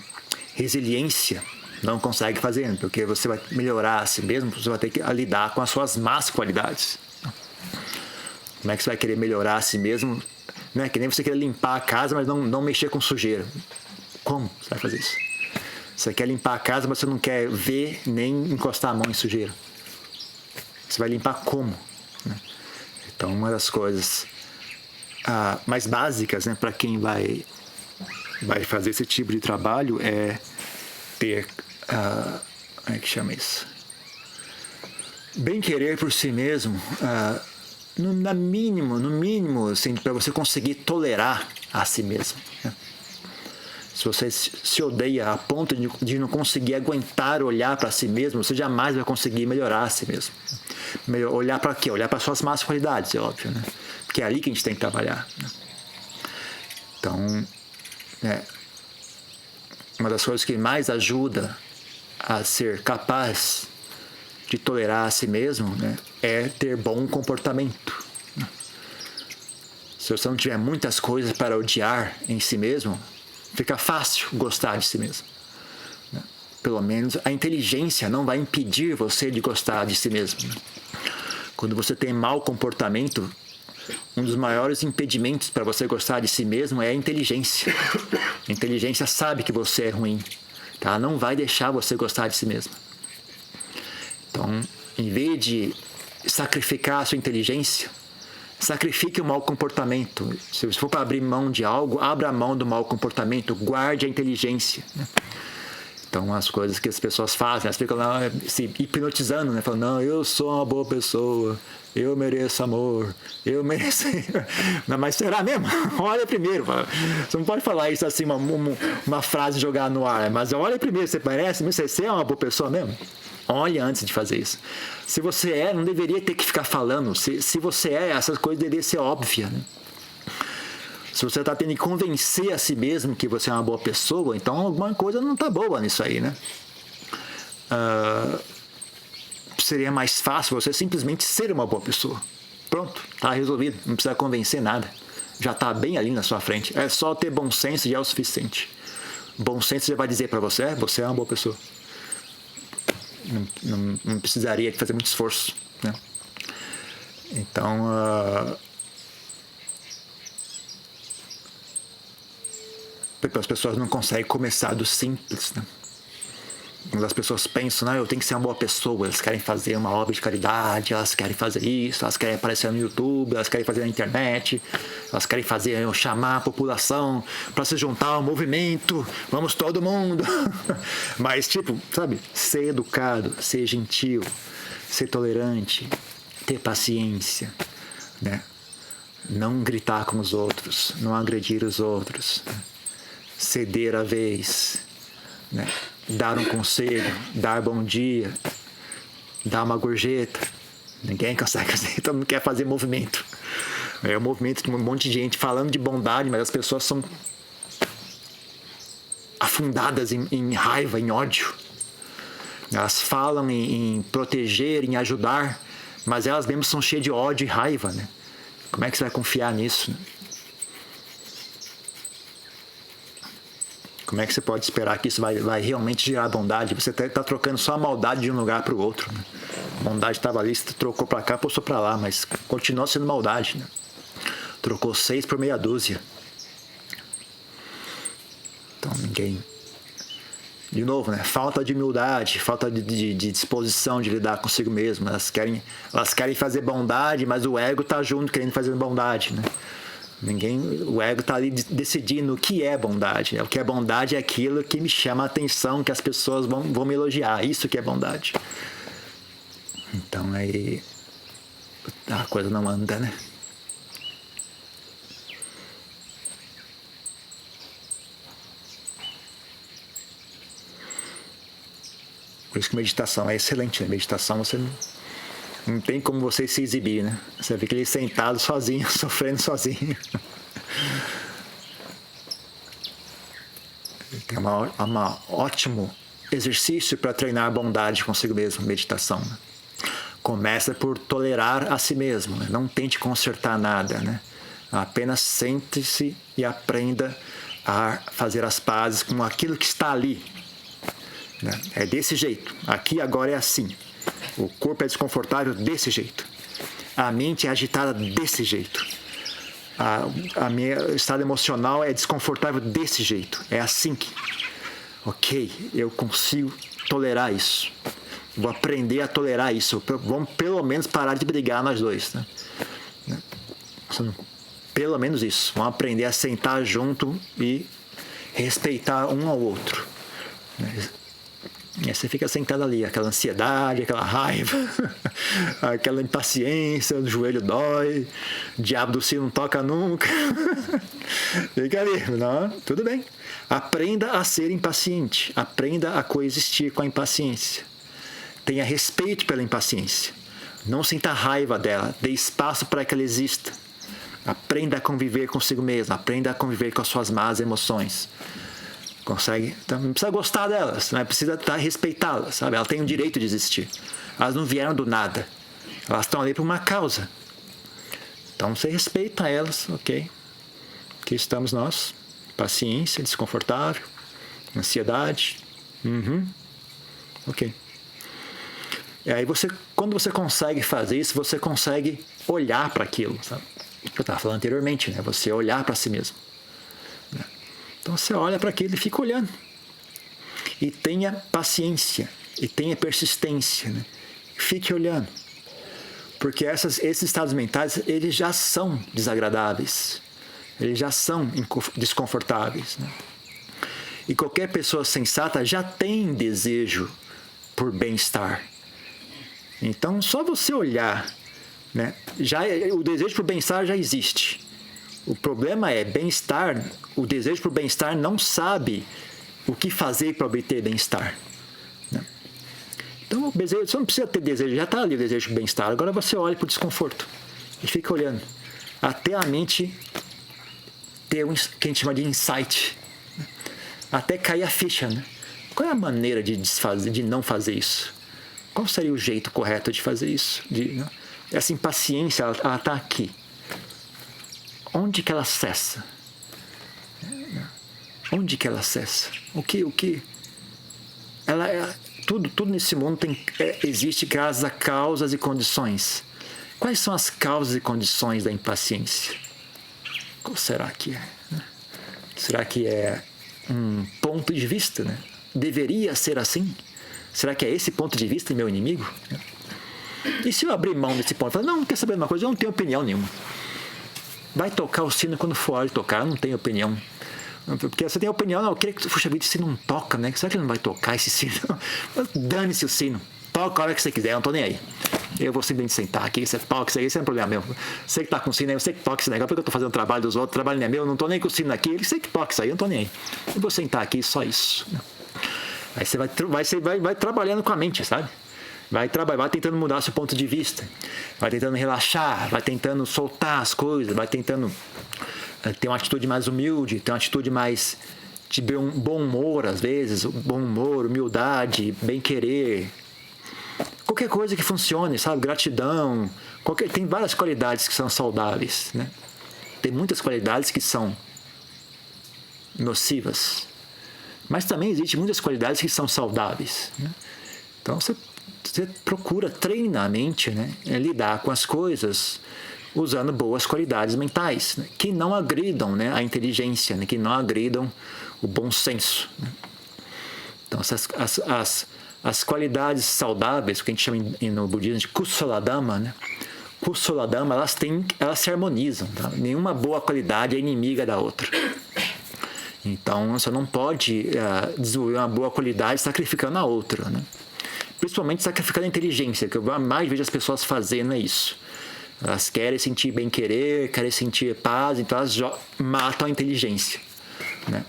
A: resiliência, não consegue fazer. Porque você vai melhorar a si mesmo, você vai ter que lidar com as suas más qualidades. Como é que você vai querer melhorar a si mesmo? Não é que nem você querer limpar a casa, mas não mexer com sujeira. Como você vai fazer isso? Você quer limpar a casa, mas você não quer ver nem encostar a mão em sujeira. Você vai limpar como? Então, uma das coisas mais básicas, né, para quem vai fazer esse tipo de trabalho é ter, como é que chama isso? Bem querer por si mesmo, no mínimo, assim, para você conseguir tolerar a si mesmo. Né? Se você se odeia a ponto de não conseguir aguentar olhar para si mesmo, você jamais vai conseguir melhorar a si mesmo. Olhar para quê? Olhar para suas más qualidades, é óbvio, né? Porque é ali que a gente tem que trabalhar. Né? Então, uma das coisas que mais ajuda a ser capaz de tolerar a si mesmo, né, é ter bom comportamento. Né? Se você não tiver muitas coisas para odiar em si mesmo, fica fácil gostar de si mesmo. Né? Pelo menos a inteligência não vai impedir você de gostar de si mesmo. Né? Quando você tem mau comportamento, um dos maiores impedimentos para você gostar de si mesmo é a inteligência. A inteligência sabe que você é ruim. Tá? Ela não vai deixar você gostar de si mesmo. Então, em vez de sacrificar a sua inteligência, sacrifique o mau comportamento. Se for para abrir mão de algo, abra mão do mau comportamento, guarde a inteligência. Né? Então, as coisas que as pessoas fazem, elas ficam lá se hipnotizando, né? Falando, não, eu sou uma boa pessoa, eu mereço amor, eu mereço... Não, mas será mesmo? Olha primeiro. Você não pode falar isso assim, uma frase jogar no ar, mas olha primeiro, você parece, você é uma boa pessoa mesmo? Olha antes de fazer isso. Se você é, não deveria ter que ficar falando. Se você é, essas coisas deveriam ser óbvias. Né? Se você está tendo que convencer a si mesmo que você é uma boa pessoa, então alguma coisa não está boa nisso aí, né? Seria mais fácil você simplesmente ser uma boa pessoa. Pronto, está resolvido. Não precisa convencer nada. Já está bem ali na sua frente. É só ter bom senso e é o suficiente. Bom senso já vai dizer para você, você é uma boa pessoa. Não precisaria fazer muito esforço, né? Então, as pessoas não conseguem começar do simples, né? Quando as pessoas pensam, eu tenho que ser uma boa pessoa, elas querem fazer uma obra de caridade, elas querem fazer isso, elas querem aparecer no YouTube, elas querem fazer na internet, elas querem chamar a população para se juntar ao movimento, vamos todo mundo. Mas, sabe, ser educado, ser gentil, ser tolerante, ter paciência, né? Não gritar com os outros, não agredir os outros, né? Ceder a vez, né? Dar um conselho, dar bom dia, dar uma gorjeta. Ninguém consegue fazer, todo mundo quer fazer movimento. É um movimento de um monte de gente falando de bondade, mas as pessoas são afundadas em raiva, em ódio. Elas falam em proteger, em ajudar, mas elas mesmas são cheias de ódio e raiva, né? Como é que você vai confiar nisso, né? Como é que você pode esperar que isso vai realmente gerar bondade? Você está trocando só a maldade de um lugar para o outro. Né? A bondade estava ali, você trocou para cá, passou para lá, mas continua sendo maldade. Né? Trocou 6 por meia dúzia. Então ninguém... De novo, né? Falta de humildade, falta de disposição de lidar consigo mesmo. Elas querem fazer bondade, mas o ego está junto querendo fazer bondade. Né? O ego está ali decidindo o que é bondade. O que é bondade é aquilo que me chama a atenção, que as pessoas vão me elogiar. Isso que é bondade. Então aí a coisa não anda, né? Por isso que meditação é excelente, né? Meditação você não tem como você se exibir, né? Você fica ali sentado sozinho, sofrendo sozinho. É um ótimo exercício para treinar a bondade consigo mesmo, meditação. Né? Começa por tolerar a si mesmo, né? Não tente consertar nada, né? Apenas sente-se e aprenda a fazer as pazes com aquilo que está ali. Né? É desse jeito. Aqui agora é assim. O corpo é desconfortável desse jeito. A mente é agitada desse jeito. A meu estado emocional é desconfortável desse jeito. É assim que... Ok, eu consigo tolerar isso. Vou aprender a tolerar isso. Vamos pelo menos parar de brigar nós dois. Né? Pelo menos isso. Vamos aprender a sentar junto e respeitar um ao outro. E aí você fica sentado ali, aquela ansiedade, aquela raiva, aquela impaciência, o joelho dói, o diabo do sino não toca nunca. Fica ali, não, tudo bem. Aprenda a ser impaciente, aprenda a coexistir com a impaciência. Tenha respeito pela impaciência. Não sinta raiva dela, dê espaço para que ela exista. Aprenda a conviver consigo mesmo, aprenda a conviver com as suas más emoções. Consegue? Então, não precisa gostar delas, né? Precisa respeitá-las, sabe? Elas têm o direito de existir. Elas não vieram do nada. Elas estão ali por uma causa. Então você respeita elas, ok? Aqui estamos nós. Paciência, desconfortável, ansiedade. Ok. E aí quando você consegue fazer isso, você consegue olhar para aquilo, sabe? Eu estava falando anteriormente, né? Você olhar para si mesmo. Então você olha para aquilo e fica olhando. E tenha paciência, e tenha persistência, né? Fique olhando. Porque esses estados mentais, eles já são desagradáveis. Eles já são desconfortáveis. Né? E qualquer pessoa sensata já tem desejo por bem-estar. Então, só você olhar, né? O desejo por bem-estar já existe. O problema é bem-estar, o desejo por bem-estar não sabe o que fazer para obter bem-estar. Né? Então, o desejo, você não precisa ter desejo, já está ali o desejo por bem-estar. Agora você olha para o desconforto e fica olhando. Até a mente ter o que a gente chama de insight. Né? Até cair a ficha. Né? Qual é a maneira de não fazer isso? Qual seria o jeito correto de fazer isso? Né? Essa impaciência, ela está aqui. Onde que ela cessa? Onde que ela cessa? O que? Tudo nesse mundo existe graças a causas e condições. Quais são as causas e condições da impaciência? Qual será que é? Será que é um ponto de vista? Né? Deveria ser assim? Será que é esse ponto de vista meu inimigo? E se eu abrir mão desse ponto? Falar, não quer saber de uma coisa? Eu não tenho opinião nenhuma. Vai tocar o sino quando for hora de tocar, eu não tenho opinião. Porque você tem a opinião, não, eu queria que, puxa vida, esse sino não toca, né? Será que ele não vai tocar esse sino? Dane-se o sino. Toca a hora que você quiser, eu não tô nem aí. Eu vou simplesmente sentar aqui, você toca, isso não é problema meu. Você que tá com o sino aí, você que toca esse negócio, porque eu tô fazendo o trabalho dos outros, o trabalho não é meu, eu não tô nem com o sino aqui, você que toca isso aí, eu não tô nem aí. Eu vou sentar aqui, só isso. Aí você vai trabalhando com a mente, sabe? Vai tentando mudar seu ponto de vista, vai tentando relaxar, vai tentando soltar as coisas, vai tentando ter uma atitude mais humilde, ter uma atitude mais de bom humor às vezes, bom humor, humildade, bem-querer, qualquer coisa que funcione, sabe? Gratidão, tem várias qualidades que são saudáveis, né? Tem muitas qualidades que são nocivas, mas também existem muitas qualidades que são saudáveis, né? Então você procura treinar a mente, né? Lidar com as coisas usando boas qualidades mentais, né? Que não agridam, né? A inteligência, né? Que não agridam o bom senso, né? Então as qualidades saudáveis, que a gente chama no budismo de Kusaladhamma, né? Kusaladhamma, elas se harmonizam, tá? Nenhuma boa qualidade é inimiga da outra. Então você não pode desenvolver uma boa qualidade sacrificando a outra, né? Principalmente sacrificando a inteligência, que eu mais vejo as pessoas fazendo é isso. Elas querem sentir bem-querer, querem sentir paz, então elas matam a inteligência, né?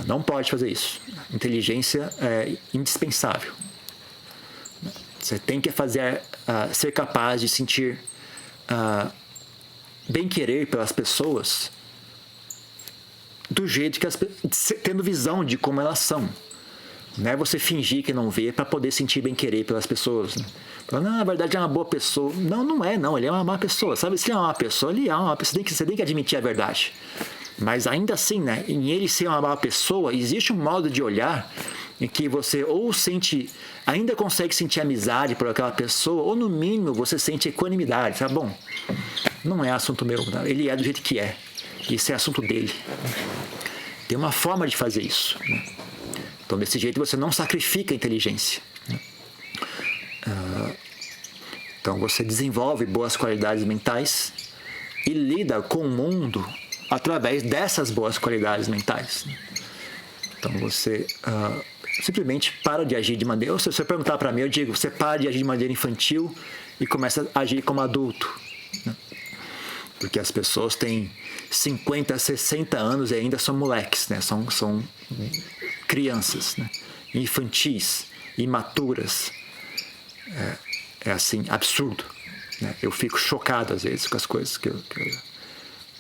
A: Não pode fazer isso. Inteligência é indispensável. Você tem que ser capaz de sentir bem-querer pelas pessoas do jeito que tendo visão de como elas são. Não é você fingir que não vê para poder sentir bem-querer pelas pessoas. Né? Falando, na verdade é uma boa pessoa. Não, não é, não. Ele é uma má pessoa. Sabe, se ele é uma má pessoa, ele é uma má pessoa. Você tem que admitir a verdade. Mas ainda assim, né, em ele ser uma má pessoa, existe um modo de olhar em que você ou ainda consegue sentir amizade por aquela pessoa, ou no mínimo você sente equanimidade, tá bom? Não é assunto meu, né? Ele é do jeito que é. Isso é assunto dele. Tem uma forma de fazer isso. Né? Então, desse jeito você não sacrifica a inteligência. Né? Então, você desenvolve boas qualidades mentais e lida com o mundo através dessas boas qualidades mentais. Então você simplesmente para de agir de maneira... Se você perguntar para mim, eu digo, você para de agir de maneira infantil e começa a agir como adulto. Né? Porque as pessoas têm 50, 60 anos e ainda são moleques, né? São crianças, né? Infantis, imaturas. É assim, absurdo. Né? Eu fico chocado às vezes com as coisas que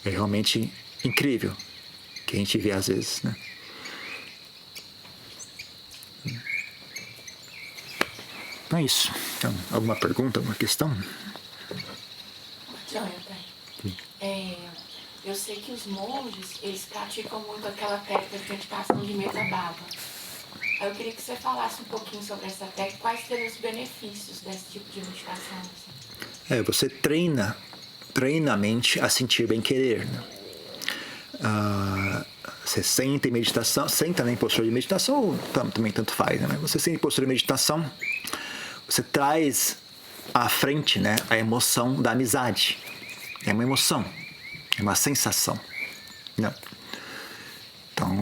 A: é realmente incrível que a gente vê às vezes, né? Então é isso. Então, alguma pergunta, alguma questão?
B: Jonathan, eu sei que os monges, eles praticam muito aquela técnica de meditação de mesa baba. Eu queria que você falasse um pouquinho sobre essa técnica, quais seriam os benefícios desse tipo de meditação? Assim?
A: Você treina a mente a sentir bem-querer, né? Você senta em meditação, em postura de meditação, ou também tanto faz, né? Mas você senta em postura de meditação, você traz à frente, né, a emoção da amizade. É uma emoção, é uma sensação, né? Então,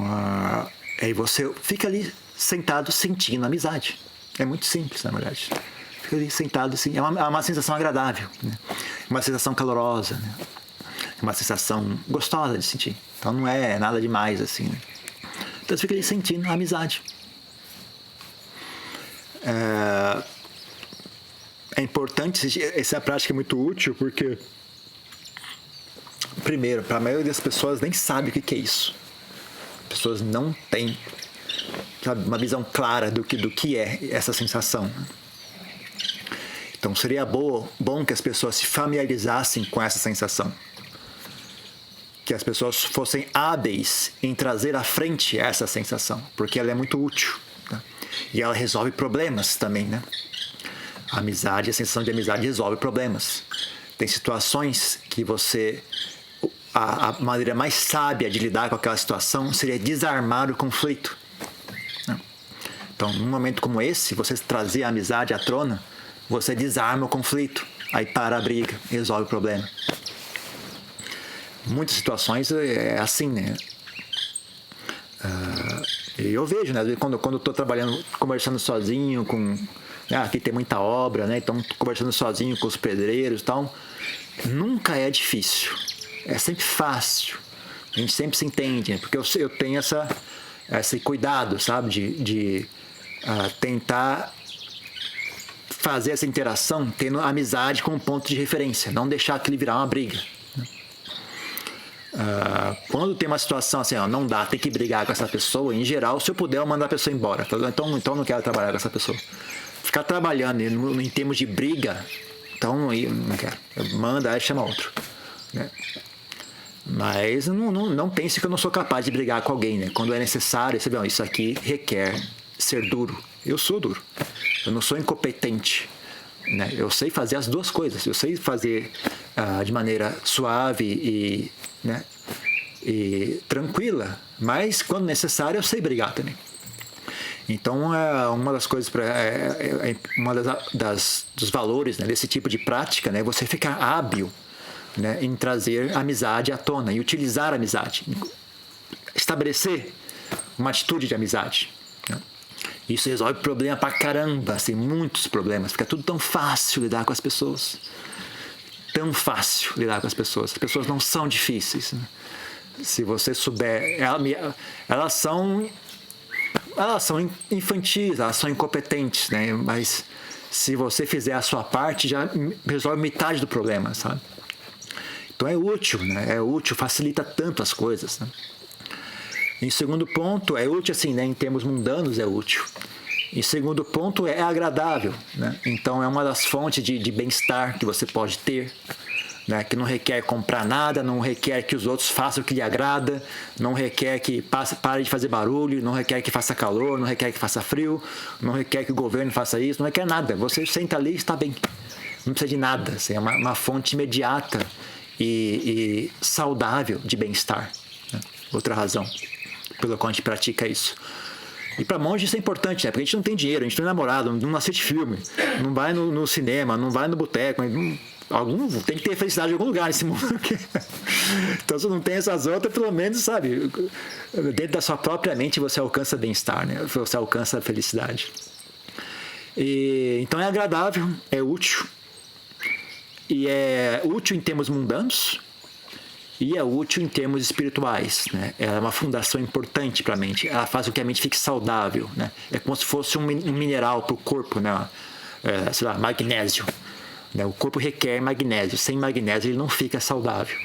A: aí você fica ali sentado sentindo a amizade. É muito simples, na verdade. Fica ali sentado assim, é uma sensação agradável, né? Uma sensação calorosa, né? Uma sensação gostosa de sentir. Então não é nada demais assim, né? Então você fica ali sentindo a amizade. É importante, essa prática é muito útil porque, primeiro, para a maioria das pessoas nem sabe o que é isso. As pessoas não têm, sabe, uma visão clara do que é essa sensação. Então seria bom que as pessoas se familiarizassem com essa sensação. Que as pessoas fossem hábeis em trazer à frente essa sensação, porque ela é muito útil, né? E ela resolve problemas também, né? A sensação de amizade resolve problemas. Tem situações que a maneira mais sábia de lidar com aquela situação seria desarmar o conflito, né? Então, num momento como esse, você trazer a amizade à tona, você desarma o conflito, aí para a briga, resolve o problema. Muitas situações é assim, né? Eu vejo, né? Quando eu estou trabalhando, conversando sozinho com... aqui tem muita obra, né? Então, conversando sozinho com os pedreiros e tal. Nunca é difícil. É sempre fácil. A gente sempre se entende, né? Porque eu tenho esse cuidado, sabe? De tentar fazer essa interação tendo amizade como ponto de referência. Não deixar aquilo virar uma briga. Quando tem uma situação assim, não dá, tem que brigar com essa pessoa, em geral, se eu puder, eu mando a pessoa embora. Então eu não quero trabalhar com essa pessoa. Ficar trabalhando em termos de briga, então eu não quero. Manda, aí chama outro, né? Mas não pense que eu não sou capaz de brigar com alguém, né? Quando é necessário, isso aqui requer ser duro. Eu sou duro. Eu não sou incompetente, né? Eu sei fazer as duas coisas. Eu sei fazer de maneira suave e tranquila, mas quando necessário eu sei brigar também. Então, uma das coisas, dos valores, né, desse tipo de prática, né, você ficar hábil, né, em trazer amizade à tona e utilizar a amizade, estabelecer uma atitude de amizade, né? Isso resolve problema pra caramba, assim, muitos problemas. Fica tudo tão fácil lidar com as pessoas. Tão fácil lidar com as pessoas. As pessoas não são difíceis, né? Se você souber, elas são infantis, elas são incompetentes, né? Mas se você fizer a sua parte, já resolve metade do problema, sabe? Então é útil, né? É útil, facilita tanto as coisas, né? Em segundo ponto, é útil assim, né? Em termos mundanos é útil. Em segundo ponto, é agradável, né? Então é uma das fontes de bem-estar que você pode ter, né? Que não requer comprar nada, não requer que os outros façam o que lhe agrada, não requer que pare de fazer barulho, não requer que faça calor, não requer que faça frio, não requer que o governo faça isso, não requer nada. Você senta ali e está bem. Não precisa de nada. Assim, é uma fonte imediata e saudável de bem-estar, né? Outra razão pela qual a gente pratica isso. E para monge isso é importante, né? Porque a gente não tem dinheiro, a gente não é namorado, não assiste filme, não vai no cinema, não vai no boteco. Tem que ter felicidade em algum lugar nesse mundo. Então, se não tem essas outras, pelo menos, sabe, dentro da sua própria mente você alcança bem-estar, né? Você alcança a felicidade. Então é agradável, é útil. E é útil em termos mundanos. E é útil em termos espirituais, né? Ela é uma fundação importante para a mente. Ela faz com que a mente fique saudável, né? É como se fosse um mineral para o corpo, né? Sei lá, magnésio. Né? O corpo requer magnésio. Sem magnésio ele não fica saudável.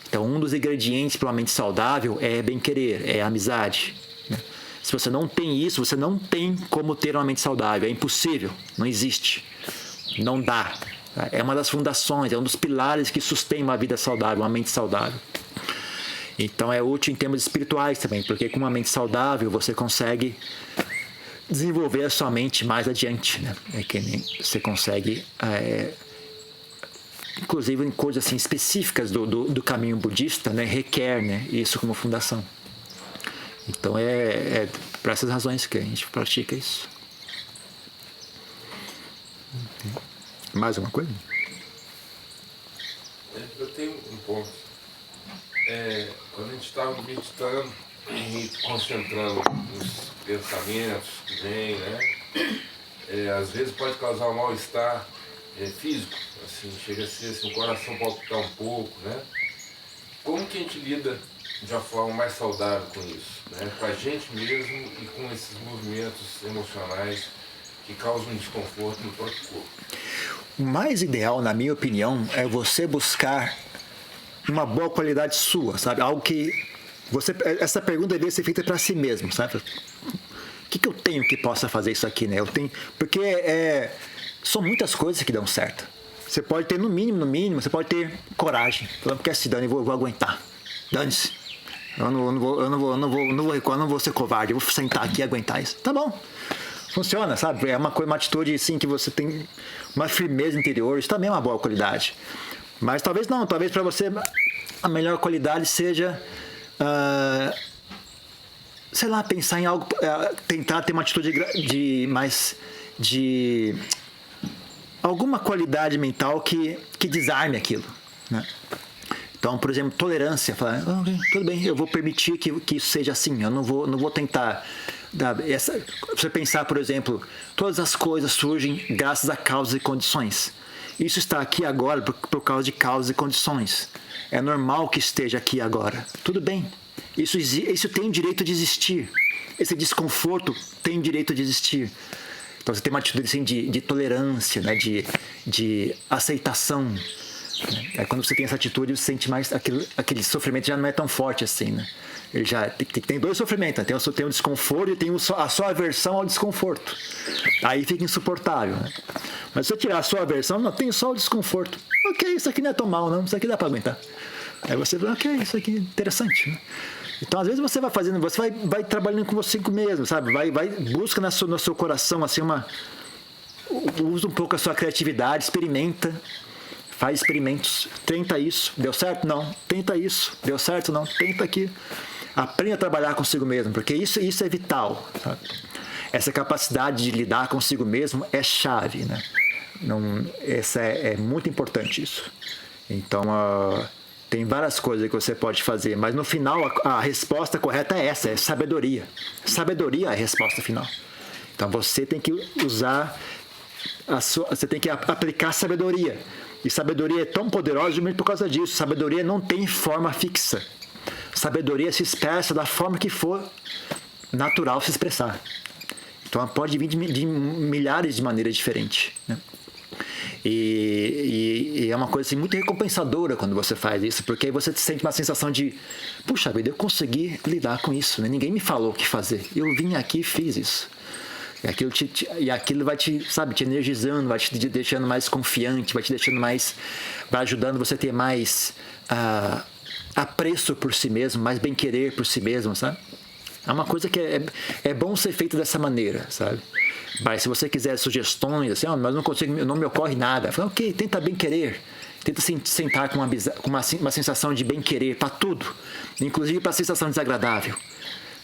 A: Então, um dos ingredientes para uma mente saudável é bem-querer, é amizade, né? Se você não tem isso, você não tem como ter uma mente saudável. É impossível, não existe, não dá. É uma das fundações, é um dos pilares que sustém uma vida saudável, uma mente saudável. Então é útil em termos espirituais também, porque com uma mente saudável você consegue desenvolver a sua mente mais adiante, né? É que nem você consegue, inclusive em coisas assim específicas do caminho budista, né? Requer, né? Isso como fundação. Então é por essas razões que a gente pratica isso. Mais uma coisa?
C: Eu tenho um ponto. Quando a gente está meditando e concentrando nos pensamentos que vêm, né? Às vezes pode causar um mal-estar físico, assim, chega a ser assim, o coração palpitar um pouco, né? Como que a gente lida de uma forma mais saudável com isso, né? Com a gente mesmo e com esses movimentos emocionais que causam desconforto no próprio corpo?
A: O mais ideal, na minha opinião, é você buscar uma boa qualidade sua, sabe? Algo que essa pergunta deve ser feita para si mesmo, sabe? O que eu tenho que possa fazer isso aqui, né? Porque são muitas coisas que dão certo. Você pode ter, no mínimo, você pode ter coragem. Falando, quer se dane, eu vou aguentar. Dane-se. Eu não vou recuar, não vou ser covarde. Eu vou sentar aqui e aguentar isso. Tá bom. Funciona, sabe? É uma atitude assim que você tem uma firmeza interior. Isso também é uma boa qualidade. Mas talvez não. Talvez para você a melhor qualidade seja, sei lá, pensar em algo, tentar ter uma atitude de alguma qualidade mental que desarme aquilo, né? Então, por exemplo, tolerância. Falar, tudo bem, eu vou permitir que isso seja assim. Eu não vou tentar... Você pensar, por exemplo, todas as coisas surgem graças a causas e condições. Isso está aqui agora por causa de causas e condições. É normal que esteja aqui agora. Tudo bem. Isso tem direito de existir. Esse desconforto tem direito de existir. Então você tem uma atitude assim, de tolerância, né? de aceitação. Aí quando você tem essa atitude, você sente mais aquele sofrimento já não é tão forte assim, né? Ele já tem dois sofrimentos, né? Tem o desconforto e tem a sua aversão ao desconforto. Aí fica insuportável, né? Mas se eu tirar a sua aversão, não, tem só o desconforto. Ok, isso aqui não é tão mal, não. Isso aqui dá para aguentar. Aí você fala, ok, isso aqui é interessante, né? Então, às vezes você vai fazendo, você vai trabalhando com você mesmo, sabe? Busca no seu coração, assim, usa um pouco a sua criatividade, experimenta. Faz experimentos, tenta isso, deu certo? Não. Tenta isso, deu certo? Não. Tenta aqui. Aprenda a trabalhar consigo mesmo, porque isso é vital, sabe? Essa capacidade de lidar consigo mesmo é chave, né? Essa é muito importante isso. Então, tem várias coisas que você pode fazer, mas no final a resposta correta é essa, é sabedoria. Sabedoria é a resposta final. Então, você tem que usar você tem que aplicar sabedoria. E sabedoria é tão poderosa justamente por causa disso. Sabedoria não tem forma fixa. sabedoria se expressa da forma que for natural se expressar. Então ela pode vir de milhares de maneiras diferentes, né? E é uma coisa assim, muito recompensadora quando você faz isso, porque aí você sente uma sensação de, puxa vida, eu consegui lidar com isso, né? Ninguém me falou o que fazer, eu vim aqui e fiz isso. E aquilo vai te energizando, vai te deixando mais confiante, vai ajudando você a ter mais apreço por si mesmo, mais bem-querer por si mesmo, sabe? É uma coisa que é bom ser feito dessa maneira, sabe? Mas se você quiser sugestões, assim, mas não me ocorre nada. Fala, ok, tenta bem-querer. Tenta sentar com uma sensação de bem-querer para tudo, inclusive para a sensação desagradável.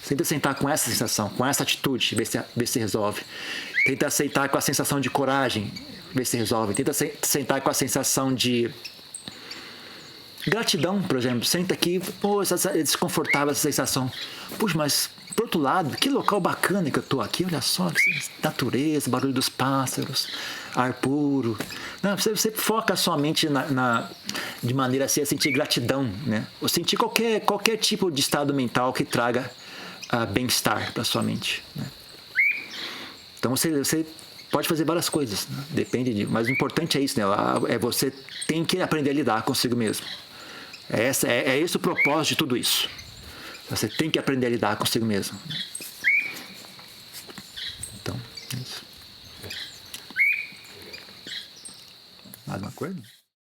A: Tenta sentar com essa sensação, com essa atitude, ver se resolve. Tenta sentar com a sensação de coragem, ver se resolve. Tenta sentar com a sensação de gratidão, por exemplo. Senta aqui, pô, é desconfortável essa sensação. Puxa, mas, por outro lado, que local bacana que eu tô aqui. Olha só, natureza, barulho dos pássaros, ar puro. Não, você foca a sua mente de maneira assim, a sentir gratidão, né? Ou sentir qualquer tipo de estado mental que traga bem-estar para sua mente, né? Então você pode fazer várias coisas, né? Depende mas o importante é isso, né? Você tem que aprender a lidar consigo mesmo. É esse o propósito de tudo isso. Você tem que aprender a lidar consigo mesmo. Então, é isso. Mais uma coisa?